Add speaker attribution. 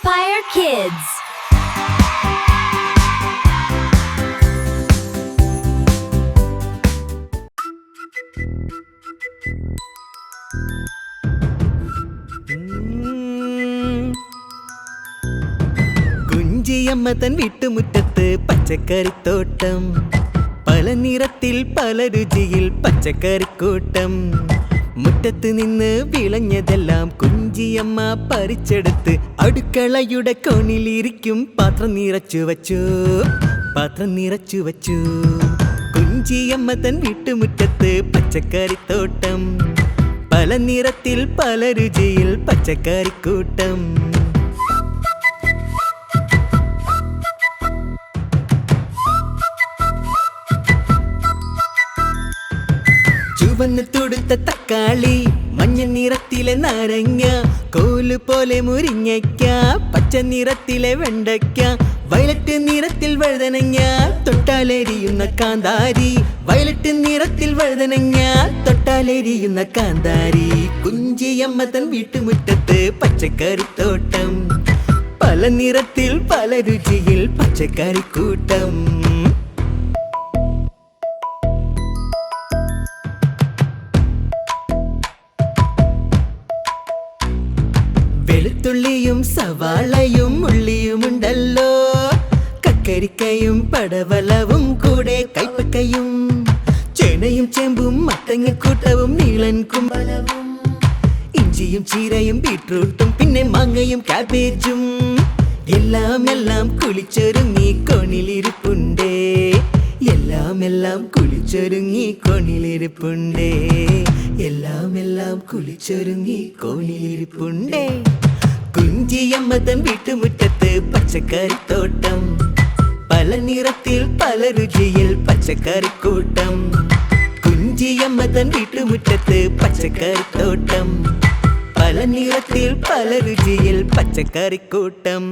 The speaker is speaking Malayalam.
Speaker 1: Inspire Kids.
Speaker 2: കുഞ്ചിയമ്മ തൻ വീട്ടുമുറ്റത്ത് പച്ചക്കറിത്തോട്ടം, പല നിറത്തിൽ പല രുചിയിൽ പച്ചക്കറിക്കൂട്ടം. മുറ്റത്ത് നിന്ന് വിളഞ്ഞതെല്ലാം കുഞ്ചിയമ്മ പറിച്ചെടുത്ത് അടുക്കളയുടെ കോണിലിരിക്കും പാത്രം നിറച്ചു വച്ചു, പാത്രം നിറച്ചു വച്ചു. കുഞ്ചിയമ്മ തൻ വീട്ടുമുറ്റത്ത് പച്ചക്കറിത്തോട്ടം, പല നിറത്തിൽ പല രുചിയിൽ പച്ചക്കറിക്കൂട്ടം. ചുവന്ന് തുടുത്ത തക്കാളി, മഞ്ഞ നിറത്തിലെ നാരങ്ങ, കോല് പോലെ മുരിങ്ങയ്ക്ക, പച്ച നിറത്തിലെ വെണ്ടയ്ക്ക, വയലറ്റ് നിറത്തിൽ വഴുതനങ്ങ, തൊട്ടാലെരിയുന്ന കാന്താരി, വയലറ്റ് നിറത്തിൽ വഴുതനങ്ങ, തൊട്ടാലെരിയുന്ന കാന്താരി. കുഞ്ചിയമ്മ തൻ വീട്ടുമുറ്റത്ത് പച്ചക്കറിത്തോട്ടം, പല നിറത്തിൽ പല രുചിയിൽ പച്ചക്കറിക്കൂട്ടം. വെളുത്തുള്ളിയും സവാളയും ഉള്ളിയുമുണ്ടല്ലോ, കക്കരിക്കയും പടവലവും കൂടെ കൈപ്പക്കയും, ചേനയും ചേമ്പും മത്തങ്ങക്കൂട്ടവും നീളൻ കുമ്പളവും, ഇഞ്ചിയും ചീരയും ബീട്രൂട്ടും പിന്നെ മാങ്ങയും കാബേജും. എല്ലാം എല്ലാം കുളിച്ചൊരുങ്ങി കോണിലിരിപ്പുണ്ടേ, എല്ലാം എല്ലാം കുളിച്ചൊരുങ്ങി കോണിലിരിപ്പുണ്ടേ, എല്ലാം എല്ലാം കുളിച്ചൊരുങ്ങി കോണിലിരിപ്പുണ്ടേ. കുഞ്ചിയമ്മ തൻ വീട്ടുമുറ്റത്ത് പച്ചക്കറിത്തോട്ടം, പല നിറത്തിൽ പല രുചിയിൽ പച്ചക്കറിക്കൂട്ടം. കുഞ്ചിയമ്മ തൻ വീട്ടുമുറ്റത്ത് പച്ചക്കറിത്തോട്ടം, പല നിറത്തിൽ പല രുചിയിൽ പച്ചക്കറിക്കൂട്ടം.